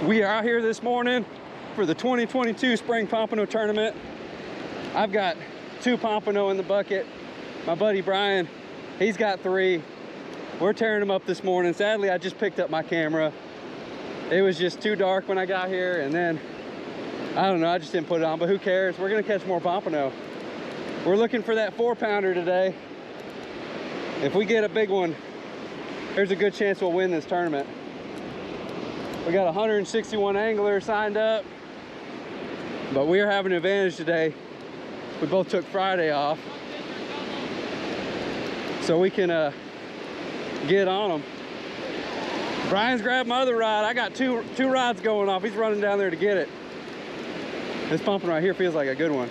We are out here this morning for the 2022 Spring Pompano Tournament. I've got 2 Pompano in the bucket. My buddy Brian, he's got 3. We're tearing them up this morning. Sadly, I just picked up my camera. It was just too dark when I got here, and then, I don't know, I just didn't put it on, but who cares? We're gonna catch more Pompano. We're looking for that 4-pounder today. If we get a big one, there's a good chance we'll win this tournament. We got 161 anglers signed up, but we are having an advantage today. We both took Friday off, so we can get on them. Brian's grabbed my other rod. I got two rods going off. He's running down there to get it. This pumping right here feels like a good one.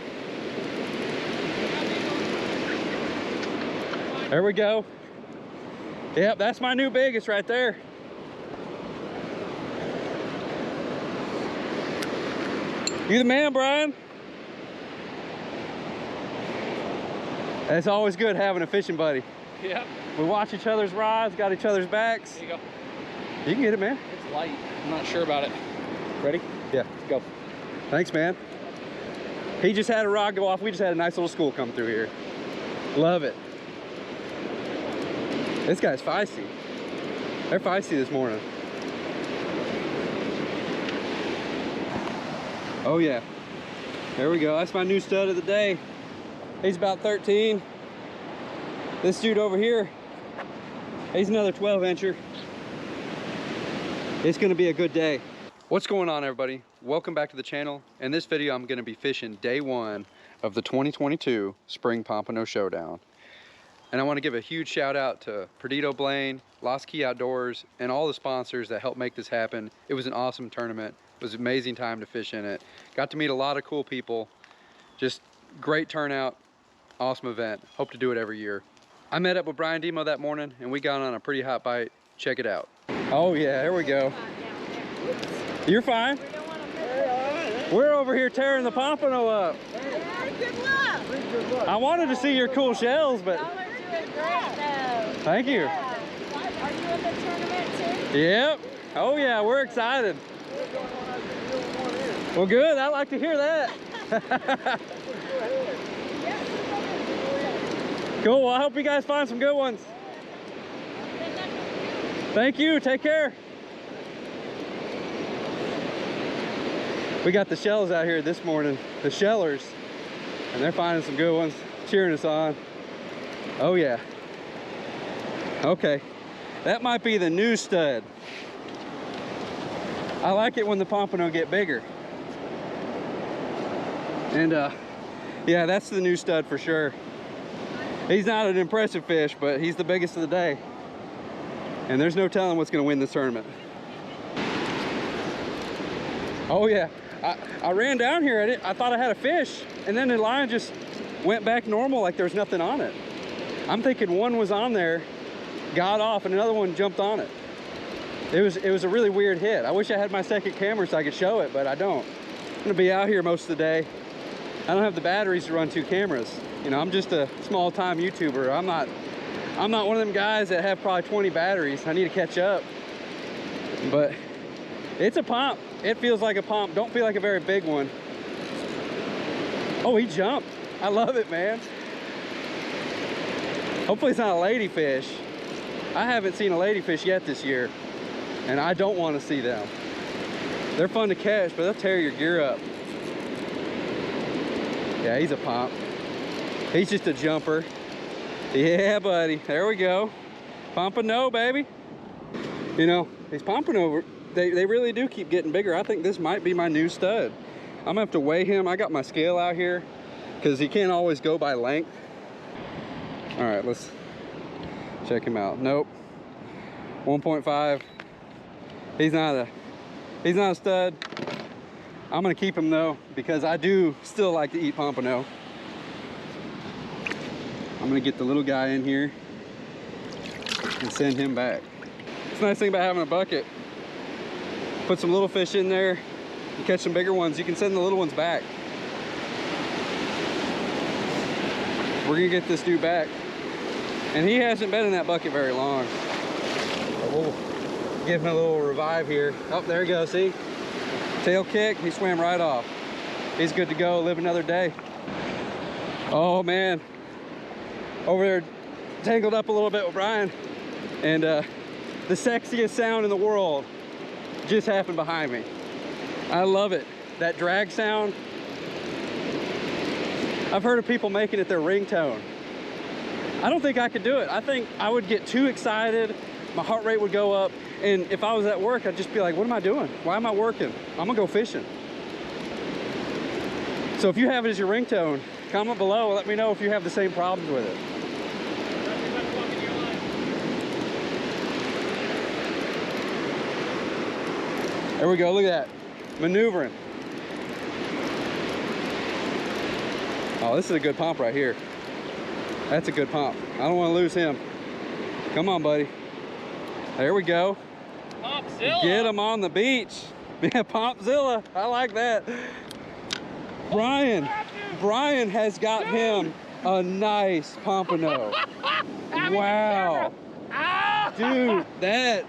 There we go. Yep, that's my new biggest right there. You the man, Brian? It's always good having a fishing buddy. Yep. We watch each other's rods, got each other's backs. There you go. You can get it, man. It's light. I'm not sure about it. Ready? Yeah. Go. Thanks, man. He just had a rod go off. We just had a nice little school come through here. Love it. This guy's feisty. They're feisty this morning. Oh yeah. There we go. That's my new stud of the day. He's about 13. This dude over here, he's another 12-incher. It's gonna be a good day. What's going on, everybody? Welcome back to the channel. In this video, I'm gonna be fishing day 1 of the 2022 Spring Pompano Showdown. And I wanna give a huge shout out to Perdido Blaine, Lost Key Outdoors, and all the sponsors that helped make this happen. It was an awesome tournament. It was an amazing time to fish in it. Got to meet a lot of cool people. Just great turnout, awesome event. Hope to do it every year. I met up with Brian Demo that morning and we got on a pretty hot bite. Check it out. Oh yeah, there we go. You're fine. We're over here tearing the Pompano up. Good luck. I wanted to see your cool shells, but Y'all are doing great though. thank you. Yeah. Are you in the tournament too? Yep. Oh yeah, we're excited. Well, good. I like to hear that. Cool. Well, I hope you guys find some good ones. Thank you. Take care. We got the shells out here this morning, the shellers, and they're finding some good ones, cheering us on. Oh yeah. Okay. That might be the new stud. I like it when the Pompano get bigger. And yeah, that's the new stud for sure. He's not an impressive fish, but he's the biggest of the day. And there's no telling what's gonna win this tournament. Oh yeah, I ran down here, I thought I had a fish, and then the line just went back normal like there was nothing on it. I'm thinking one was on there, got off, and another one jumped on it. It was a really weird hit. I wish I had my second camera so I could show it, but I don't. I'm gonna be out here most of the day. I don't have the batteries to run 2 cameras. You know, I'm just a small-time YouTuber. I'm not one of them guys that have probably 20 batteries. I need to catch up. But it's a pomp. It feels like a pomp. Don't feel like a very big one. Oh, he jumped. I love it, man. Hopefully it's not a ladyfish. I haven't seen a ladyfish yet this year, and I don't want to see them. They're fun to catch, but they'll tear your gear up. Yeah, he's a pomp. He's just a jumper. Yeah, buddy. There we go. Pompano, baby. You know, these Pompano, they really do keep getting bigger. I think this might be my new stud. I'm gonna have to weigh him. I got my scale out here because he can't always go by length. All right, let's check him out. Nope. 1.5. He's not a stud. I'm gonna keep him though, because I do still like to eat Pompano. I'm gonna get the little guy in here and send him back. It's a nice thing about having a bucket. Put some little fish in there, you catch some bigger ones, you can send the little ones back. We're gonna get this dude back. And he hasn't been in that bucket very long. We'll give him a little revive here. Oh, there he goes, see? Tail kick, he swam right off. He's good to go, live another day. Oh man, over there tangled up a little bit with Brian, and the sexiest sound in the world just happened behind me. I love it, that drag sound. I've heard of people making it their ringtone. I don't think I could do it. I think I would get too excited, my heart rate would go up, and if I was at work, I'd just be like, what am I doing? Why am I working? I'm gonna go fishing. So if you have it as your ringtone, comment below, let me know if you have the same problems with it. There we go, look at that, maneuvering. Oh, this is a good pump right here. That's a good pump. I don't want to lose him. Come on, buddy. There we go. Pompzilla. Get him on the beach. Yeah, Pompzilla. I like that. Brian has got him a nice pompano. Wow. Dude, that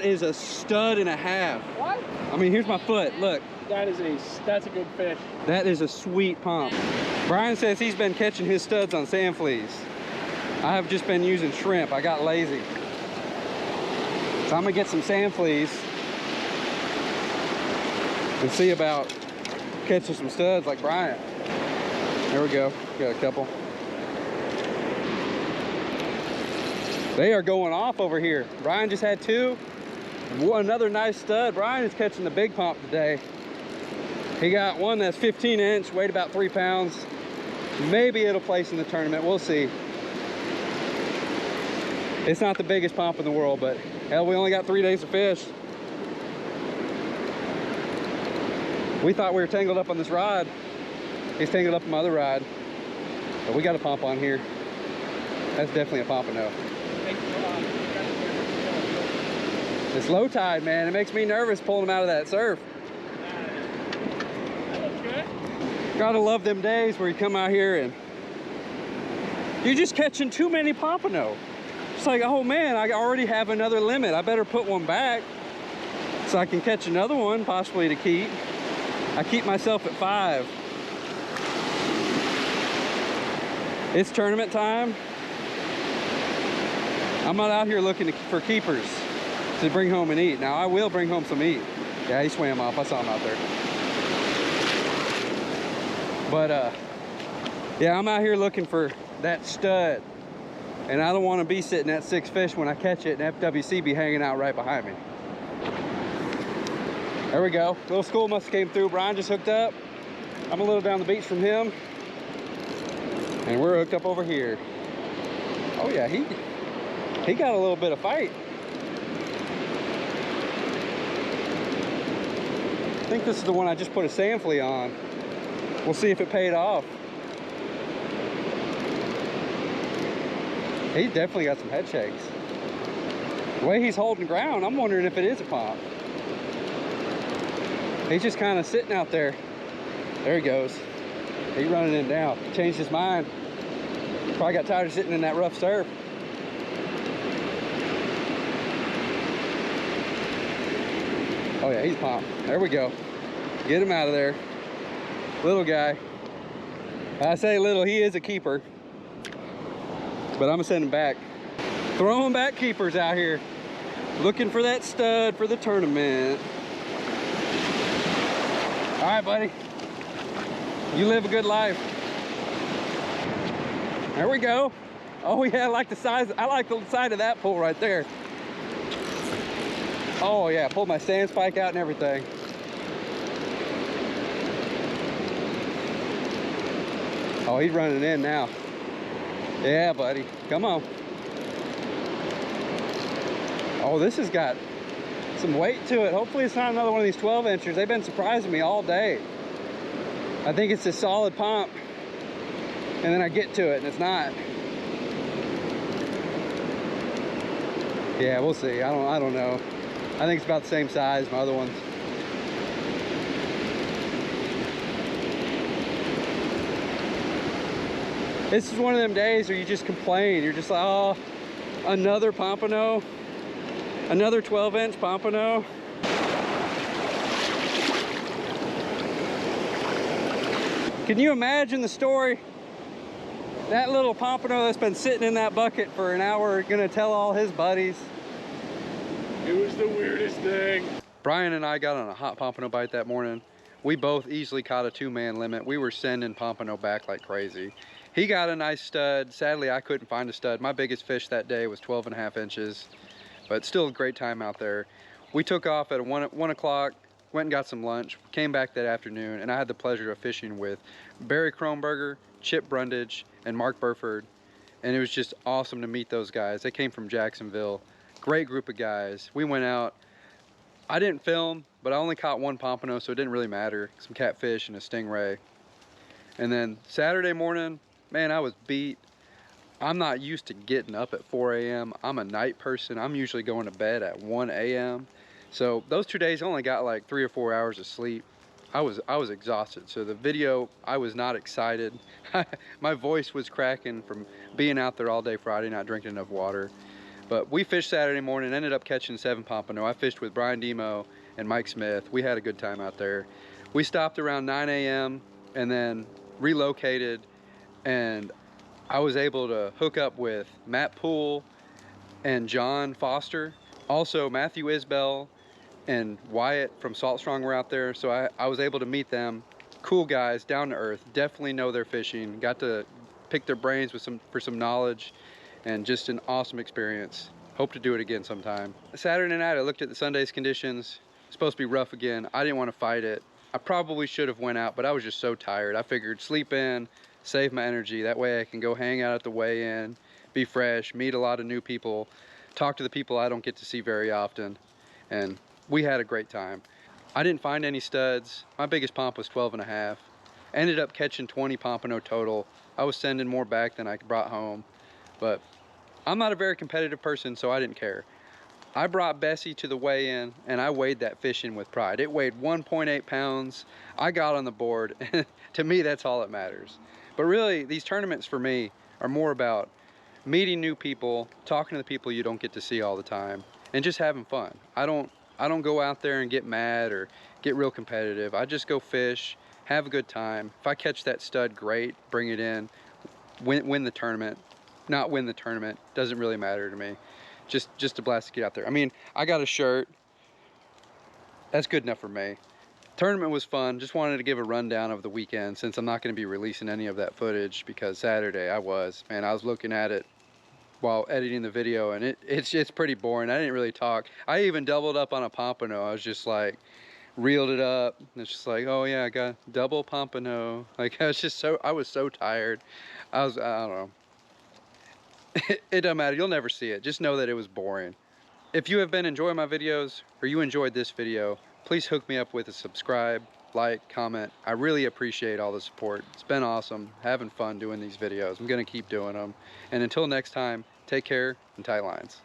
is a stud and a half. What? I mean, here's my foot. Look. That's a good fish. That is a sweet pump. Brian says he's been catching his studs on sand fleas. I have just been using shrimp. I got lazy. So I'm gonna get some sand fleas and see about catching some studs like Brian. There we go, got a couple. They are going off over here. Brian just had two. Another nice stud. Brian is catching the big pump today. He got one that's 15 inch, weighed about 3 pounds. Maybe it'll place in the tournament, we'll see. It's not the biggest pump in the world, but hell, we only got 3 days to fish. We thought we were tangled up on this rod. He's tangled up on my other rod. But we got a pump on here. That's definitely a pompano. It's low tide, man. It makes me nervous pulling them out of that surf. Gotta love them days where you come out here and you're just catching too many pompano. It's like, oh man, I already have another limit. I better put one back so I can catch another one, possibly to keep. I keep myself at 5. It's tournament time. I'm not out here looking for keepers to bring home and eat. Now I will bring home some meat. Yeah, he swam off. I saw him out there. But yeah, I'm out here looking for that stud, and I don't want to be sitting at 6 fish when I catch it and FWC be hanging out right behind me. There we go. Little school must have came through. Brian just hooked up. I'm a little down the beach from him, and we're hooked up over here. Oh yeah, he got a little bit of fight. I think this is the one I just put a sand flea on. We'll see if it paid off. He's definitely got some head shakes. The way he's holding ground, I'm wondering if it is a pump. He's just kind of sitting out there. There he goes. He's running in now. Changed his mind. Probably got tired of sitting in that rough surf. Oh yeah, he's pumped. There we go. Get him out of there. Little guy. I say little, he is a keeper. But I'm gonna send him back. Throwing back keepers out here. Looking for that stud for the tournament. All right, buddy. You live a good life. There we go. Oh yeah, I like the size. I like the side of that pole right there. Oh yeah, pulled my sand spike out and everything. Oh, he's running in now. Yeah, buddy, come on. Oh, this has got some weight to it. Hopefully it's not another one of these 12 inchers. They've been surprising me all day. I think it's a solid pump, and then I get to it and it's not. Yeah, we'll see. I don't know. I think it's about the same size as my other ones. This is one of them days where you just complain. You're just like, oh, another pompano, another 12-inch pompano. Can you imagine the story? That little pompano that's been sitting in that bucket for an hour gonna tell all his buddies. It was the weirdest thing. Brian and I got on a hot pompano bite that morning. We both easily caught a 2-man limit. We were sending pompano back like crazy. He got a nice stud. Sadly, I couldn't find a stud. My biggest fish that day was 12.5 inches, but still a great time out there. We took off at 1 o'clock, went and got some lunch, came back that afternoon, and I had the pleasure of fishing with Barry Croneberger, Chip Brundage, and Mark Burford. And it was just awesome to meet those guys. They came from Jacksonville. Great group of guys. We went out. I didn't film, but I only caught 1 pompano, so it didn't really matter. Some catfish and a stingray. And then Saturday morning, man, I was beat. I'm not used to getting up at 4 a.m. I'm a night person. I'm usually going to bed at 1 a.m. So those 2 days I only got like 3 or 4 hours of sleep. I was exhausted. So the video, I was not excited. My voice was cracking from being out there all day Friday, not drinking enough water. But we fished Saturday morning, ended up catching 7 pompano. I fished with Brian Demo and Mike Smith. We had a good time out there. We stopped around 9 a.m. and then relocated, and I was able to hook up with Matt Poole and John Foster. Also, Matthew Isbell and Wyatt from Salt Strong were out there, so I was able to meet them. Cool guys, down to earth, definitely know their fishing. Got to pick their brains with for some knowledge, and just an awesome experience. Hope to do it again sometime. Saturday night, I looked at the Sunday's conditions. It's supposed to be rough again. I didn't want to fight it. I probably should have went out, but I was just so tired. I figured sleep in, save my energy. That way I can go hang out at the weigh-in, be fresh, meet a lot of new people, talk to the people I don't get to see very often. And we had a great time. I didn't find any studs. My biggest pomp was 12.5. Ended up catching 20 pompano total. I was sending more back than I brought home, but I'm not a very competitive person, so I didn't care. I brought Bessie to the weigh-in, and I weighed that fish in with pride. It weighed 1.8 pounds. I got on the board, and to me, that's all that matters. But really, these tournaments for me are more about meeting new people, talking to the people you don't get to see all the time, and just having fun. I don't go out there and get mad or get real competitive. I just go fish, have a good time. If I catch that stud, great, bring it in, win the tournament. Not win the tournament, doesn't really matter to me. Just a blast to get out there. I mean, I got a shirt. That's good enough for me. Tournament was fun. Just wanted to give a rundown of the weekend since I'm not going to be releasing any of that footage, because Saturday I was looking at it while editing the video, and it's pretty boring. I didn't really talk. I even doubled up on a pompano. I was just like, reeled it up, and it's just like, oh yeah, I got double pompano. Like, I was so tired. I don't know. It doesn't matter, you'll never see it. Just know that it was boring. If you have been enjoying my videos, or you enjoyed this video, please hook me up with a subscribe, like, comment. I really appreciate all the support. It's been awesome, having fun doing these videos. I'm gonna keep doing them. And until next time, take care and tight lines.